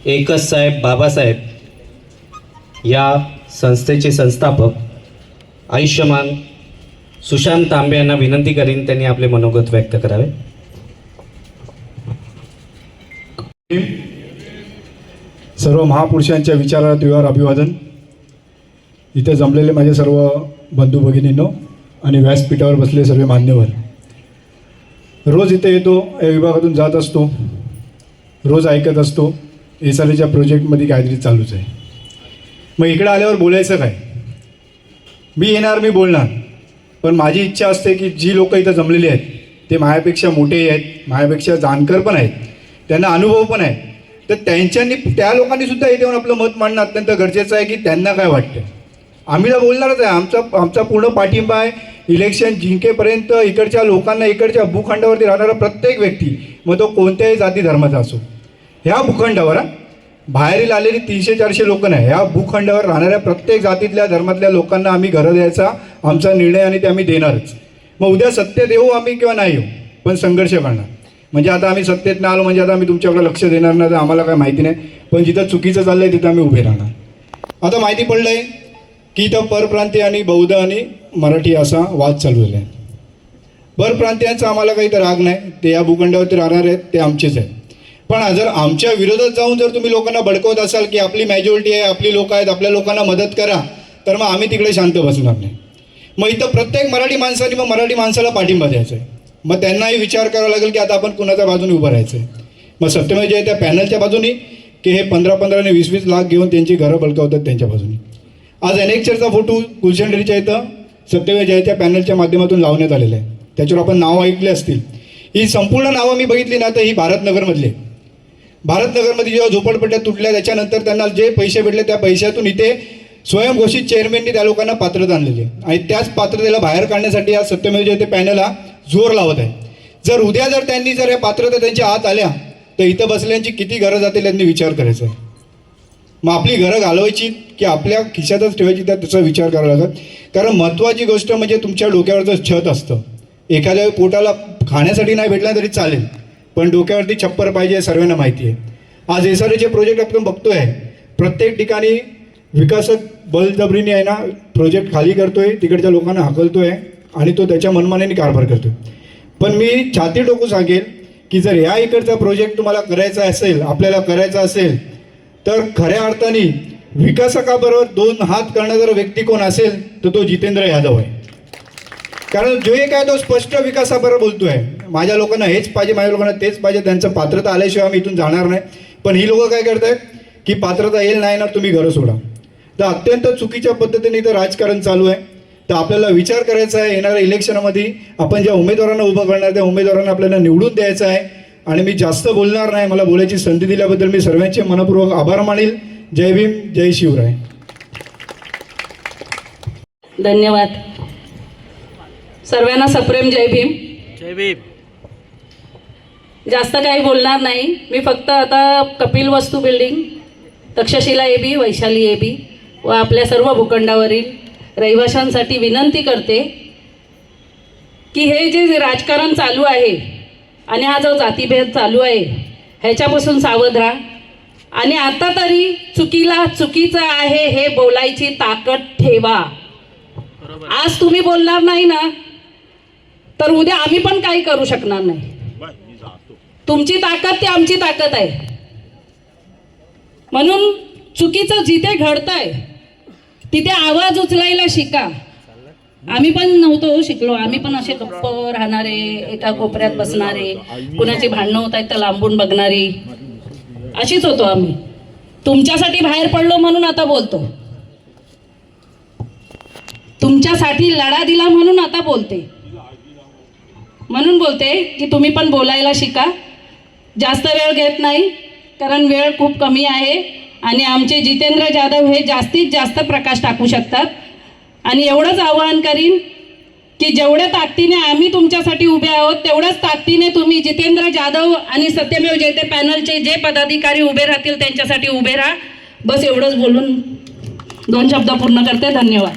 एकच साहेब बाबासाहेब या संस्थेचे संस्थापक आयुष्यमान सुशांत तांबे यांना विनंती करीन त्यांनी आपले मनोगत व्यक्त करावे. सर्व महापुरुषांच्या विचाराला तीव्र अभिवादन. इथे जमलेले माझे सर्व बंधू भगिनींनो आणि व्यासपीठावर बसले सर्व मान्यवर. रोज इथे येतो, या विभागातून जात असतो, रोज ऐकत असतो SRAच्या प्रोजेक्टमध्ये काहीतरी चालूच आहे. मग इकडे आल्यावर बोलायचं काय? मी येणार, मी बोलणार, पण माझी इच्छा असते की जी लोक इथं जमलेली आहेत ते माझ्यापेक्षा मोठे आहेत, माझ्यापेक्षा जाणकार पण आहेत, त्यांना अनुभव पण आहे, तर त्या लोकांनी सुद्धा इथे येऊन आपलं मत मांडणं अत्यंत गरजेचं आहे की त्यांना काय वाटतं. आम्ही तर बोलणारच आहे, आमचा पूर्ण पाठिंबा आहे. इलेक्शन जिंकेपर्यंत इकडच्या लोकांना, इकडच्या भूखंडावरती राहणारा प्रत्येक व्यक्ती, मग तो कोणत्याही जाती धर्माचा असो, ह्या भूखंडावर बाहेरील आलेली 300-400 लोक नाही, ह्या भूखंडावर राहणाऱ्या प्रत्येक जातीतल्या धर्मातल्या लोकांना आम्ही घरं द्यायचा आमचा निर्णय आणि ते आम्ही देणारच. मग उद्या सत्तेत येऊ आम्ही किंवा नाही येऊ, पण संघर्ष करणार. म्हणजे आता आम्ही सत्तेत नाही आलो म्हणजे आता आम्ही तुमच्याकडे लक्ष देणार नाही, तर आम्हाला काय माहिती नाही, पण जिथं चुकीचं चाललं आहे तिथं आम्ही उभे राहणार. आता माहिती पडलं आहे की इथं परप्रांतीय आणि बौद्ध आणि मराठी असा वाद चालू झाला आहे. परप्रांतीयांचा आम्हाला काही तर राग नाही, ते या भूखंडावरती राहणार आहेत, ते आमचेच आहेत. पण जर आमच्या विरोधात जाऊन जर तुम्ही लोकांना भडकवत असाल की आपली मॅजॉरिटी आहे, आपली लोक आहेत, आपल्या लोकांना मदत करा, तर मग आम्ही तिकडे शांत बसणार नाही. मग इथं प्रत्येक मराठी माणसाने मग मराठी माणसाला पाठिंबा द्यायचा आहे. मग त्यांनाही विचार करावा लागेल की आता आपण कुणाच्या बाजूने उभं राहायचं आहे. मग सत्यमेव जे आहे त्या पॅनलच्या बाजूने की हे 15-15 आणि 20-20 लाख घेऊन त्यांची घरं बळकावतात त्यांच्या बाजूने. आज अनेकचरचा फोटो गुलशन डेअरीच्या इथं सत्यमेव जयच्या पॅनलच्या माध्यमातून लावण्यात आलेला आहे. त्याच्यावर आपण नावं ऐकले असतील. ही संपूर्ण नावं मी बघितली ना तर ही भारतनगरमधली. भारतनगरमध्ये जेव्हा झोपडपट्ट्या तुटल्या त्याच्यानंतर त्यांना जे पैसे भेटले त्या पैशातून इथे स्वयंघोषित चेअरमॅननी त्या लोकांना पात्रता आणलेली आहे आणि त्याच पात्रतेला बाहेर काढण्यासाठी आज सत्यमेव जयते पॅनलला जोर लावत आहे. जर उद्या त्यांनी या पात्रता त्यांच्या आत आल्या तर इथं बसल्यांची किती घरं जातील यांनी विचार करायचा आहे. मग आपली घरं घालवायची की आपल्या खिशातच ठेवायची त्याचा विचार करावा लागत. कारण महत्त्वाची गोष्ट म्हणजे तुमच्या डोक्यावरचं छत असतं. एखाद्या पोटाला खाण्यासाठी नाही भेटला तरी चालेल, पण डोक्यावरती छप्पर पाहिजे सर्वांना माहिती आहे. आज SRAचे प्रोजेक्ट आपण बघतोय प्रत्येक ठिकाणी विकासक बळजबरीने आहे ना प्रोजेक्ट खाली करतोय, तिकडच्या लोकांना हाकलतोय आणि तो त्याच्या मनमानेने कारभार करतोय. पण मी छाती टोकून सांगेल की जर या इकडचा प्रोजेक्ट तुम्हाला करायचा असेल, आपल्याला करायचा असेल, तर खऱ्या अर्थाने विकासकाबरोबर 2 हात करणारा व्यक्ती कोण असेल तर तो जितेंद्र यादव आहे. कारण जो एक आहे तो स्पष्ट विकासाबरोबर बोलतोय, माझ्या लोकांना हेच पाहिजे, माझ्या लोकांना तेच पाहिजे, त्यांचं पात्रता आल्याशिवाय आम्ही इथून जाणार नाही. पण ही लोकं काय करतायत की पात्रता येईल नाही ना तुम्ही घरं सोडा. तर अत्यंत चुकीच्या पद्धतीने इथं राजकारण चालू आहे. तर आपल्याला विचार करायचा आहे येणाऱ्या इलेक्शनमध्ये आपण ज्या उमेदवारांना उभं करणार त्या उमेदवारांना आपल्याला निवडून द्यायचं आहे. आणि मी जास्त बोलणार नाही, मला बोलायची संधी दिल्याबद्दल मी सर्वांचे मनपूर्वक आभार मानेल. जय भीम, जय शिवराय. धन्यवाद. सर्वांना सप्रेम जय भीम. जय भीम. जास्त काही बोलणार नाही मी, फक्त आता कपिल वस्तू building, Takshashila AB, Vaishali AB व आपल्या सर्व भूखंडावरील रहिवाशांसाठी विनंती करते की हे जे राजकारण चालू आहे आणि हा जो जातीभेद चालू आहे ह्याच्यापासून सावध राहा. आणि आता तरी चुकीचं आहे हे बोलायची ताकद ठेवा. आज तुम्ही बोलणार नाही ना तर उद्या आम्ही पण काही करू शकणार नाही. तुमची ताकद ती आमची ताकद आहे. म्हणून चुकीचं जिथे घडतंय तिथे आवाज उचलायला शिका. आम्ही पण नव्हतो शिकलो, आम्ही पण असे गप्प राहणारे, एका कोपऱ्यात बसणारे, कुणाची भांडणं होत आहेत तर लांबून बघणारी, अशीच होतो आम्ही. तुमच्यासाठी बाहेर पडलो म्हणून आता बोलतो, तुमच्यासाठी लढा दिला म्हणून आता बोलते. म्हणून बोलते की तुम्ही पण बोलायला शिका. जास्त वेळ घेत नाही कारण वेळ खूप कमी आहे आणि आमचे जितेंद्र जाधव हे जास्तीत जास्त प्रकाश टाकू शकतात. आणि एवढंच आवाहन करीन की जेवढ्या ताकदीने आम्ही तुमच्यासाठी उभे आहोत तेवढ्याच ताकदीने तुम्ही जितेंद्र जाधव आणि सत्यमेव जयते पॅनलचे जे पदाधिकारी उभे राहतील त्यांच्यासाठी उभे राहा. बस एवढंच बोलून 2 शब्द पूर्ण करते. धन्यवाद.